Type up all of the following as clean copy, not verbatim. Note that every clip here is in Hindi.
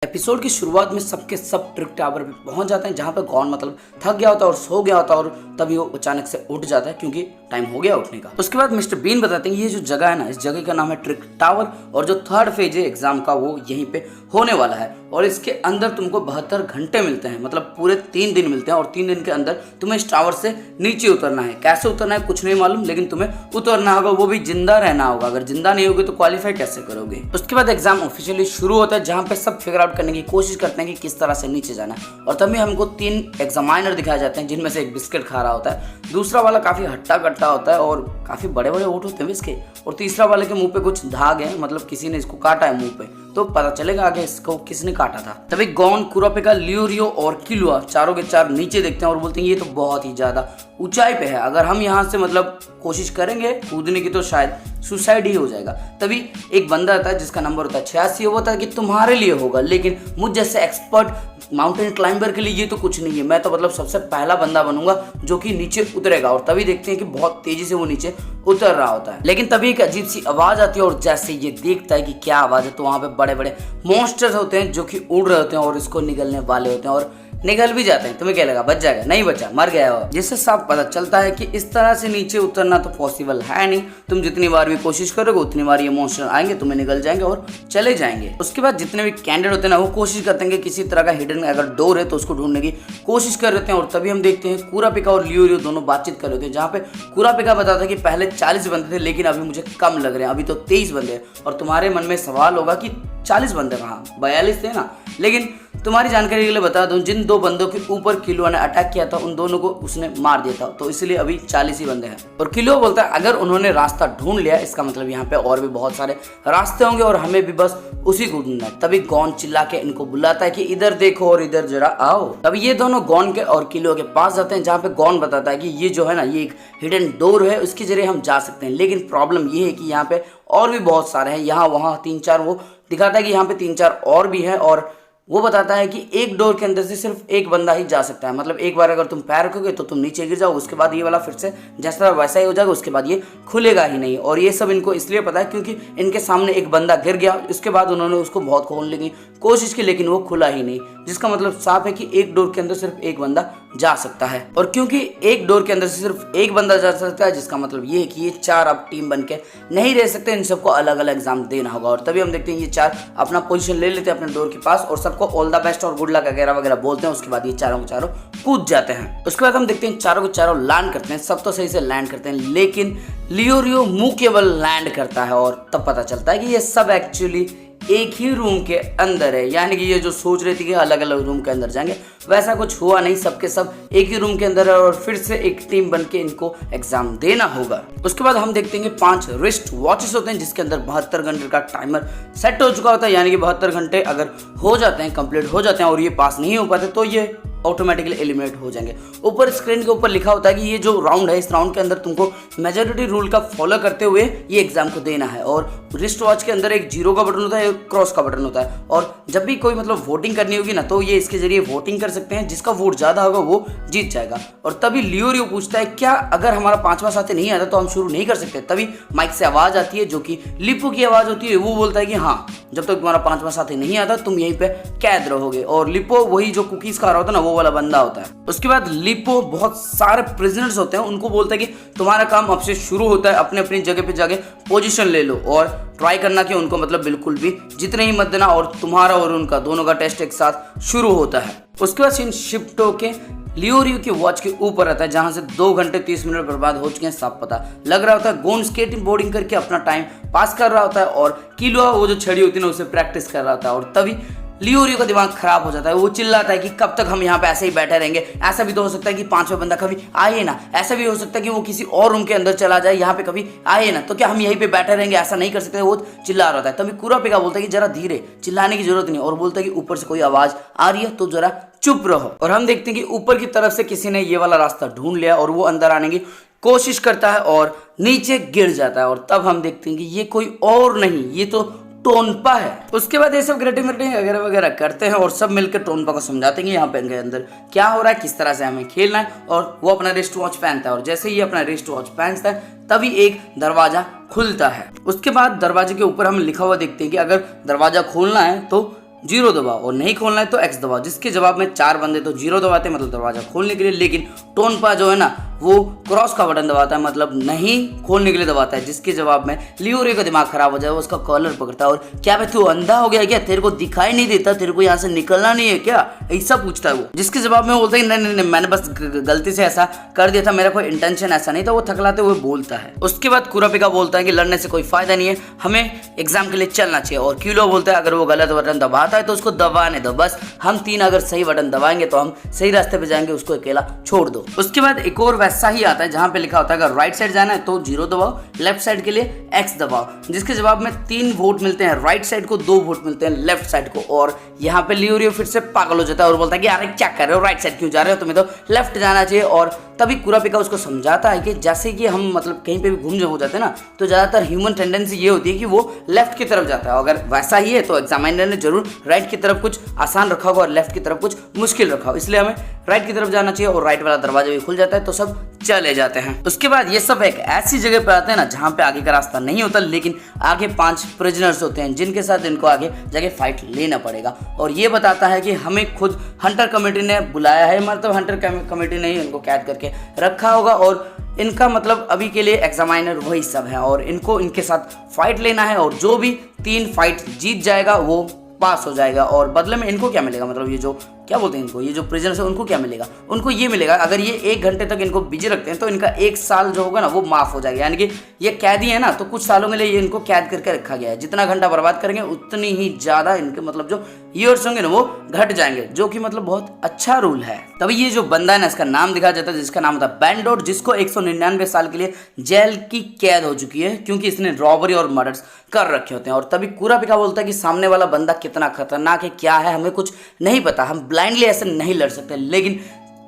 एपिसोड की शुरुआत में सबके सब ट्रिक टावर पे पहुंच जाते हैं, जहां पे गॉन मतलब थक गया होता है और सो गया होता है, और तभी वो अचानक से उठ जाता है क्योंकि टाइम हो गया उठने का। उसके बाद मिस्टर बीन बताते हैं ये जो जगह है ना, इस जगह का नाम है ट्रिक टावर, और जो थर्ड फेज है एग्जाम का वो यहीं पे होने वाला है, और इसके अंदर तुमको 72 घंटे मिलते हैं, मतलब पूरे 3 दिन मिलते हैं, और 3 दिन के अंदर तुम्हें इस टावर से नीचे उतरना है। कैसे उतरना है कुछ नहीं मालूम, लेकिन तुम्हें उतरना होगा, वो भी जिंदा रहना होगा। अगर जिंदा नहीं होगे तो क्वालिफाई कैसे करोगे। उसके बाद एग्जाम ऑफिशियली शुरू होता है, जहाँ पे सब फिगर आउट करने की कोशिश करते हैं कि किस तरह से नीचे जाना है, और तभी हमको 3 एग्जामिनर दिखाए जाते हैं, जिनमें से एक बिस्किट खा रहा होता है, दूसरा वाला काफी हट्टा कट्टा होता है और काफी बड़े बड़े ओठ होते हैं इसके, और तीसरा वाले के मुंह पे कुछ दाग है, मतलब किसी ने इसको काटा है मुंह पे, तो पता चलेगा आगे इसको किसने काटा था। तभी गॉन, कुरापिका, लियोरियो और किलुआ चारों के चार नीचे देखते हैं और बोलते हैं ये तो बहुत ही ज्यादा ऊंचाई पे है, अगर हम यहाँ से मतलब कोशिश करेंगे कूदने की तो शायद सुसाइड ही हो जाएगा। तभी एक बंदा आता है जिसका नंबर होता है 86, वो होता है कि तुम्हारे लिए होगा, लेकिन मुझ जैसे एक्सपर्ट माउंटेन क्लाइंबर के लिए ये तो कुछ नहीं है, मैं तो मतलब सबसे पहला बंदा बनूंगा जो कि नीचे उतरेगा। और तभी देखते हैं कि बहुत तेजी से वो नीचे उतर रहा होता है, लेकिन तभी एक अजीब सी आवाज आती है, और जैसे ये देखता है कि क्या आवाज है, तो वहां पे बड़े बड़े मॉन्स्टर्स होते हैं जो कि उड़ रहे होते हैं और इसको निगलने वाले होते हैं, और निगल भी जाते हैं। तुम्हें क्या लगा बच जाएगा? नहीं बचा, मर गया हो। जिससे साफ पता चलता है कि इस तरह से नीचे उतरना तो पॉसिबल है नहीं, तुम जितनी बार भी कोशिश करोगे उतनी बार ये मॉन्स्टर आएंगे, तुम्हें निगल जाएंगे और चले जाएंगे। उसके बाद जितने भी कैंडिडेट होते हैं ना, वो कोशिश करते हैं कि किसी तरह का हिडन अगर डोर है तो उसको ढूंढने की कोशिश कर रहे हैं, और तभी हम देखते हैं कुरापिका और लियोरियो दोनों बातचीत कर रहे थे, जहाँ पे कुरापिका बताता है कि पहले 40 बंदे थे, लेकिन अभी मुझे कम लग रहे हैं, अभी तो 23 बंदे हैं। और तुम्हारे मन में सवाल होगा कि 40 बंदे कहाँ, 42 थे ना, लेकिन तुम्हारी जानकारी के लिए बता दूं, जिन 2 बंदों के ऊपर किलुआ ने अटैक किया था उन दोनों को उसने मार दिया था, तो इसलिए अभी 40 ही बंदे हैं। और किलुआ बोलता है अगर उन्होंने रास्ता ढूंढ लिया, इसका मतलब यहाँ पे और भी बहुत सारे रास्ते होंगे और हमें भी बस उसी को ढूंढना है। तभी गॉन चिल्ला के इनको बुलाता है कि इधर देखो और इधर जरा आओ। तभी ये दोनों गॉन के और किलुआ के पास जाते हैं, जहाँ पे गॉन बताता है कि ये जो है ना, ये एक हिडन डोर है, उसके जरिए हम जा सकते हैं, लेकिन प्रॉब्लम ये है कि यहाँ पे और भी बहुत सारे हैं, यहाँ वहाँ 3-4, वो दिखाता है कि यहाँ पे 3-4 और भी है, और वो बताता है कि एक डोर के अंदर से सिर्फ एक बंदा ही जा सकता है, मतलब एक बार अगर तुम पैर रखोगे तो तुम नीचे गिर जाओगे, उसके बाद ये वाला फिर से जैसा वैसा ही हो जाएगा, उसके बाद ये खुलेगा ही नहीं। और ये सब इनको इसलिए पता है क्योंकि इनके सामने एक बंदा गिर गया, इसके बाद उन्होंने उसको बहुत खोलने की कोशिश की, लेकिन वो खुला ही नहीं, जिसका मतलब साफ है कि एक डोर के अंदर सिर्फ एक बंदा जा सकता है। और क्योंकि एक डोर के अंदर से सिर्फ एक बंदा जा सकता है, जिसका मतलब ये है कि ये 4 अब टीम बन के नहीं रह सकते, इन सबको अलग अलग एग्जाम देना होगा। और तभी हम देखते हैं ये 4 अपना पोजीशन ले लेते हैं अपने डोर के पास, और सबको ऑल द बेस्ट और गुड लक वगैरह वगैरह बोलते हैं। उसके बाद ये चारों के चारों कूद जाते हैं। उसके बाद हम देखते हैं चारों के चारों लैंड करते हैं, सब तो सही से लैंड करते हैं, लेकिन लियोरियो मुंह केवल लैंड करता है, और तब पता चलता है कि ये सब एक्चुअली एक ही रूम के अंदर है, यानी कि ये जो सोच रही थी कि अलग अलग रूम के अंदर जाएंगे, वैसा कुछ हुआ नहीं, सबके सब एक ही रूम के अंदर है, और फिर से एक टीम बन के इनको एग्जाम देना होगा। उसके बाद हम देखते हैं कि 5 रिस्ट वॉचेस होते हैं, जिसके अंदर 72 घंटे का टाइमर सेट हो चुका होता है, यानी कि 72 घंटे अगर हो जाते हैं, कंप्लीट हो जाते हैं, और ये पास नहीं हो पाते तो ये ऑटोमेटिकली एलिमिनेट हो जाएंगे। ऊपर स्क्रीन के ऊपर लिखा होता है कि ये जो राउंड है, इस राउंड के अंदर तुमको मेजॉरिटी रूल का फॉलो करते हुए ये एग्जाम को देना है। और रिस्ट वॉच के अंदर एक 0 का बटन होता है, एक क्रॉस का बटन होता है, और जब भी कोई मतलब वोटिंग करनी होगी ना, तो ये इसके जरिए वोटिंग कर सकते हैं, जिसका वोट ज्यादा होगा वो जीत जाएगा। और तभी लियोरियो पूछता है क्या अगर हमारा 5वां साथी नहीं आता तो हम शुरू नहीं कर सकते? तभी माइक से आवाज आती है जो कि लिपो की आवाज होती है, वो बोलता है कि हाँ, जब तक तुम्हारा 5वां साथी नहीं आता तुम यहीं पे कैद रहोगे। और लिपो वही जो कुकीज खा रहा होता है ना, वो वाला बंदा होता है। उसके बाद लिपो बहुत सारे प्रिजनर्स होते हैं, उनको बोलता है कि तुम्हारा काम अब से शुरू होता है, अपने अपनी जगह पे जाके पोजीशन ले लो और ट्राई करना कि उनको मतलब बिल्कुल भी जितने ही मत देना, और तुम्हारा और उनका दोनों का टेस्ट एक साथ शुरू होता है। उसके बाद सीन शिफ्ट होके लियोरियो की वॉच के ऊपर आता है, जहां से 2 घंटे 30 मिनट बर्बाद हो चुके हैं, साफ पता लग रहा होता है। गोन स्केटिंग बोर्डिंग करके अपना टाइम पास कर रहा होता है, और किलुआ वो जो छड़ी होती है ना, उसे प्रैक्टिस कर रहा होता है। और तभी लियोरियो का दिमाग खराब हो जाता है, वो चिल्लाता है कि कब तक हम यहाँ पे ऐसे ही बैठे रहेंगे, ऐसा भी तो हो सकता है कि 5वां बंदा कभी आए ना, ऐसा भी हो सकता है कि वो किसी और रूम के अंदर चला जाए, यहाँ पे कभी आए ना, तो क्या हम यहीं पे बैठे रहेंगे? ऐसा नहीं कर सकते। वो चिल्ला रहा है। तभी कुरापिका बोलता है कि जरा धीरे, चिल्लाने की जरूरत नहीं, और बोलता है कि ऊपर से कोई आवाज आ रही है तो जरा चुप रहो। और हम देखते हैं कि ऊपर की तरफ से किसी ने ये वाला रास्ता ढूंढ लिया, और वो अंदर आने की कोशिश करता है और नीचे गिर जाता है। और तब हम देखते हैं कि ये कोई और नहीं, ये तो टोनपा है। उसके बाद ये सब ग्रेटिंग वगैरह वगैरह करते हैं, और सब मिलकर टोनपा को समझाते हैं कि यहाँ पे अंदर क्या हो रहा है, किस तरह से हमें खेलना है। और वो अपना रिस्ट वॉच पहनता है, और जैसे ही अपना रिस्ट वॉच पहनता है तभी एक दरवाजा खुलता है। उसके बाद दरवाजे के ऊपर हम लिखा हुआ देखते हैं कि अगर दरवाजा खोलना है तो जीरो दबाओ और नहीं खोलना है तो एक्स दबाओ। जिसके जवाब में 4 बंदे तो जीरो दबाते हैं मतलब दरवाजा खोलने के लिए, लेकिन टोनपा जो है ना वो क्रॉस का बटन दबाता है मतलब नहीं खोलने के लिए दबाता है। जिसके जवाब में लियोरियो का दिमाग खराब हो जाए, वो उसका कॉलर पकड़ता है और क्या बे तू अंधा हो गया क्या, तेरे को दिखाई नहीं देता, तेरे को यहाँ से निकलना नहीं है क्या, ऐसा पूछता है वो। जिसके जवाब में वो बोलता है नहीं नहीं मैंने बस गलती से ऐसा कर दिया था, मेरा कोई इंटेंशन ऐसा नहीं था, वो थकलाते हुए बोलता है। उसके बाद कुरापिका बोलता है कि लड़ने से कोई फायदा नहीं है, हमें एग्जाम के लिए चलना चाहिए। और क्यूलो बोलता है अगर वो गलत बटन दबाता है तो उसको दबाने दो, बस हम 3 अगर सही बटन दबाएंगे तो हम सही रास्ते पे जाएंगे, उसको अकेला छोड़ दो। उसके बाद एक और वैसा ही आता है जहां पे लिखा होता है अगर राइट साइड जाना है तो जीरो दबाओ, लेफ्ट साइड के लिए एक्स दबाओ। जिसके जवाब में 3 वोट मिलते हैं राइट साइड को, 2 वोट मिलते हैं लेफ्ट साइड को। और यहाँ पे लियोरियो फिर से पागल हो जाता है और बोलता है कि अरे क्या कर रहे हो, राइट साइड क्यों जा रहे हो, तुम्हें तो लेफ्ट जाना चाहिए। और तभी कुरापिका उसको समझाता है कि जैसे कि हम मतलब कहीं पे भी घूम हो जाते हैं ना तो ज्यादातर ह्यूमन टेंडेंसी ये होती है कि वो लेफ्ट की तरफ जाता है। अगर वैसा ही है तो एग्जामिनर ने जरूर राइट की तरफ कुछ आसान रखा होगा और लेफ्ट की तरफ कुछ मुश्किल रखा हो, इसलिए हमें राइट की तरफ जाना चाहिए। और राइट वाला दरवाजा भी खुल जाता है तो सब चले जाते हैं। उसके बाद ये सब एक ऐसी जगह पे आते हैं ना जहां पे आगे का रास्ता नहीं होता, लेकिन आगे 5 प्रिजनर्स होते हैं जिनके साथ इनको आगे जाके फाइट लेना पड़ेगा। और ये बताता है कि हमें खुद हंटर कमेटी ने बुलाया है, मतलब हंटर कमेटी ने ही इनको कैद करके रखा होगा और इनका मतलब अभी के लिए एग्जामिनर वही सब है और इनको इनके साथ फाइट लेना है। और जो भी 3 फाइट जीत जाएगा वो पास हो जाएगा। और बदले में इनको क्या मिलेगा, मतलब ये जो क्या बोलते हैं इनको, ये जो प्रिजनर्स है उनको क्या मिलेगा, उनको ये मिलेगा अगर ये 1 घंटे तक इनको बिजी रखते हैं तो इनका 1 साल जो होगा ना वो माफ हो जाएगा। यानी कि ये कैदी है ना तो कुछ सालों के लिए ये इनको कैद करके रखा गया है, जितना घंटा बर्बाद करेंगे उतनी ही ज्यादा इनके मतलब जो ईयर्स होंगे ना वो घट जाएंगे, जो कि मतलब बहुत अच्छा रूल है। तभी ये जो बंदा है ना इसका नाम दिखाया जाता है जिसका नाम था बैंडोट, जिसको 199 साल के लिए जेल की कैद हो चुकी है क्योंकि इसने रॉबरी और मर्डर्स कर रखे होते हैं। और तभी कुरापिका बोलता है कि सामने वाला बंदा कितना खतरनाक है, क्या है हमें कुछ नहीं पता, हम ब्लाइंडली ऐसे नहीं लड़ सकते। लेकिन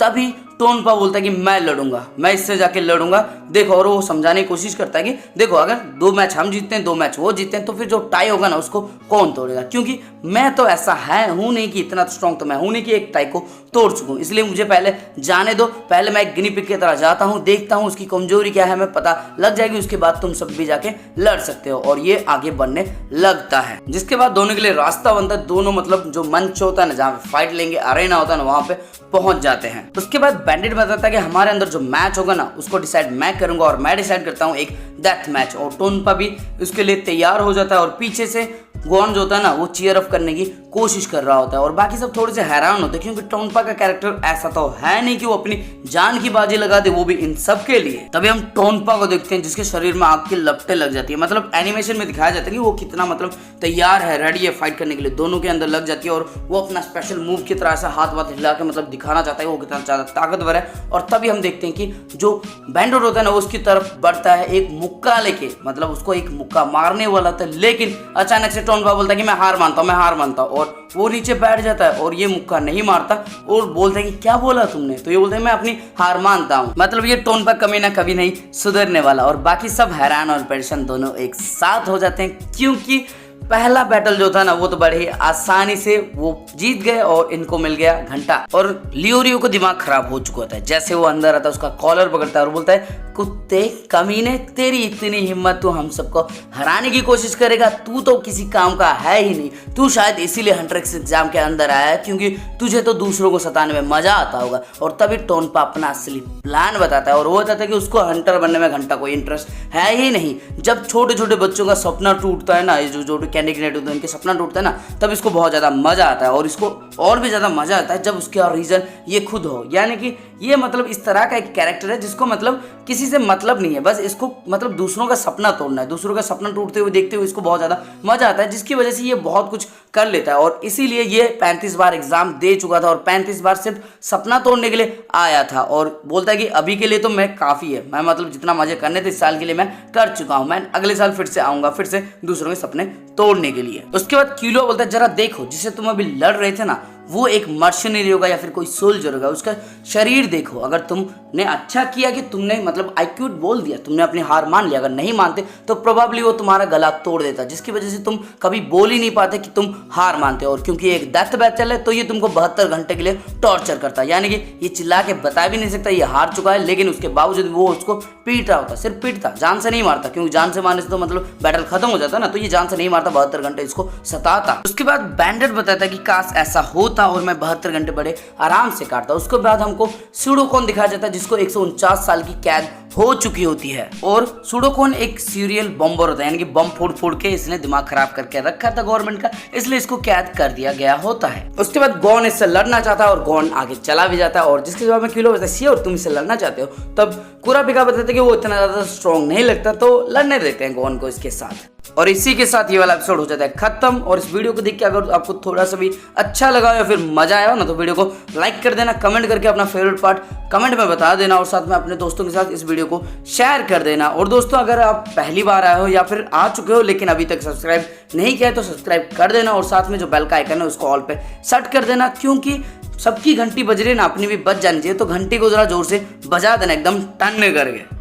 तभी टोनपा बोलता है कि मैं लड़ूंगा, मैं इससे जाके लड़ूंगा, देखो। और वो समझाने की कोशिश करता है कि देखो अगर 2 मैच हम जीतते हैं 2 मैच वो जीतते हैं तो फिर जो टाई होगा ना उसको कौन तोड़ेगा, क्योंकि मैं तो ऐसा हूं नहीं कि इतना स्ट्रॉन्ग तो मैं हूं नहीं कि एक टाई को तोड़ चुकूं, इसलिए मुझे पहले जाने दो, पहले मैं एक गिनी पिग की तरह जाता हूं, देखता हूं उसकी कमजोरी क्या है, हमें पता लग जाएगी, उसके बाद तुम सब भी जाके लड़ सकते हो। और ये आगे बढ़ने लगता है, जिसके बाद दोनों के लिए रास्ता बनता है। दोनों मतलब जो मंच होता है ना जहाँ पे फाइट लेंगे, अरेना होता है ना, वहां पे पहुंच जाते हैं। उसके बाद बैंडिट बताता है कि हमारे अंदर जो मैच होगा ना उसको डिसाइड मैं करूंगा और मैं डिसाइड करता हूं एक डेथ मैच। और टोनपा भी उसके लिए तैयार हो जाता है और पीछे से गोन जो होता है ना वो चीयर अप करने की कोशिश कर रहा होता है। और बाकी सब थोड़े से हैरान होते हैं क्योंकि टोनपा का कैरेक्टर ऐसा तो है नहीं कि वो अपनी जान की बाजी लगा दे, वो भी इन सब के लिए। तभी हम टोनपा को देखते हैं जिसके शरीर में आग की लपटें लग जाती है, मतलब एनिमेशन में दिखाया जाता है कि वो कितना मतलब तैयार है, रेडी है फाइट करने के लिए, दोनों के अंदर लग जाती है। और वो अपना स्पेशल मूव की तरह से हाथ वाथ हिला के मतलब दिखाना चाहता है वो कितना ज्यादा ताकतवर है। और तभी हम देखते हैं कि जो बैंडोट होता है ना उसकी तरफ बढ़ता है एक मुक्का लेके, मतलब उसको एक मुक्का मारने वाला था, लेकिन अचानक से टोनपा बोलता है कि मैं हार मानता हूं, और वो नीचे बैठ जाता है और ये मुक्का नहीं मारता और बोलता है कि क्या बोला तुमने, तो ये बोलता है मैं अपनी हार मानता हूं। मतलब ये टोनपा कमीना कभी नहीं सुधरने वाला। और बाकी सब हैरान और परेशान दोनों एक साथ हो जाते हैं क्योंकि पहला बैटल जो था ना वो तो बड़े ही आसानी से वो जीत गए और इनको मिल गया घंटा। और लियोरियो को दिमाग खराब हो चुका होता है, जैसे वो अंदर आता है उसका कॉलर पकड़ता है और बोलता है कुत्ते कमीने, तेरी इतनी हिम्मत, तू हम सबको हराने की कोशिश करेगा, तू तो किसी काम का है ही नहीं, तू शायद इसीलिए हंटर एक्स एग्जाम के अंदर आया है क्योंकि तुझे तो दूसरों को सताने में मजा आता होगा। और तभी टोनपा अपना असली प्लान बताता है और वो बताता है कि उसको हंटर बनने में घंटा कोई इंटरेस्ट है ही नहीं। जब छोटे छोटे बच्चों का सपना टूटता है ना, ये जो कैंडी ग्रेनेड होते हैं उनके सपना टूटता है ना, तब इसको बहुत ज्यादा मजा आता है। और इसको और भी ज्यादा मजा आता है जब उसका रीजन ये खुद हो, यानी कि ये मतलब इस तरह का एक कैरेक्टर है जिसको मतलब किसी से मतलब नहीं है, बस इसको मतलब दूसरों का सपना तोड़ना है, दूसरों का सपना टूटते हुए देखते हुए इसको बहुत ज्यादा मजा आता है, जिसकी वजह से ये बहुत कुछ कर लेता है। और इसीलिए ये 35 बार एग्जाम दे चुका था और 35 बार सिर्फ सपना तोड़ने के लिए आया था। और बोलता है कि अभी के लिए तो मैं काफी है, मैं मतलब जितना मजे करने थे इस साल के लिए मैं कर चुका हूं, मैं अगले साल फिर से आऊंगा, फिर से दूसरों के सपने तोड़ने के लिए। उसके बाद कीलो बोलता है जरा देखो जिसे तुम अभी लड़ रहे थे ना वो एक मर्शनरी होगा या फिर कोई सोल्जर होगा। उसका शरीर देखो, अगर तुमने अच्छा किया कि तुमने मतलब आई क्विट बोल दिया, तुमने अपनी हार मान लिया, अगर नहीं मानते तो प्रोबेबली वो तुम्हारा गला तोड़ देता, जिसकी वजह से तुम कभी बोल ही नहीं पाते कि तुम हार मानते हो। और क्योंकि एक डेथ बैच चल रहा है तो ये तुमको 72 घंटे के लिए टॉर्चर करता है, यानी कि ये चिल्ला के बता भी नहीं सकता ये हार चुका है, लेकिन उसके बावजूद वो उसको पीट रहा होता, सिर्फ पीटता, जान से नहीं मारता, क्योंकि जान से मारने से तो मतलब बैटल खत्म हो जाता ना, तो ये जान से नहीं मारता, 72 घंटे इसको सताता। उसके बाद बैंडेड बताता है कि काश ऐसा होता और मैं 72 घंटे बड़े आराम से काटता। उसके बाद हमको सूडोकॉन दिखाया जाता है जिसको 149 साल की कैद हो चुकी होती है, और सूडोकॉन एक सीरियल बॉम्बर होता है, यानी कि बम फोड़ फोड़ के इसने दिमाग खराब करके रखा था गवर्नमेंट का, इसलिए इसको कैद कर दिया गया होता है। उसके बाद गॉन इससे लड़ना चाहता है और गॉन आगे चला भी जाता है, और जिसके जवाब में किलो बताती है और तुम इससे लड़ना चाहते हो, तब कुरापिका बताते कि वो इतना ज्यादा स्ट्रॉन्ग नहीं लगता, तो लड़ने देते हैं गॉन को इसके साथ। और इसी के साथ ये वाला एपिसोड हो जाता है खत्म। और इस वीडियो को देख के अगर आपको थोड़ा सा भी अच्छा लगा या फिर मजा आया हो ना, तो वीडियो को लाइक कर देना, कमेंट करके अपना फेवरेट पार्ट कमेंट में बता देना, और साथ में अपने दोस्तों के साथ इस वीडियो को शेयर कर देना। और दोस्तों, अगर आप पहली बार आए हो या फिर आ चुके हो लेकिन अभी तक सब्सक्राइब नहीं किया है तो सब्सक्राइब कर देना, और साथ में जो बेल का आइकन है उसको ऑल पे सेट कर देना, क्योंकि सबकी घंटी बज रही है ना, अपनी भी बज जानी चाहिए, तो घंटी को जरा जोर से बजा देना एकदम टन करके।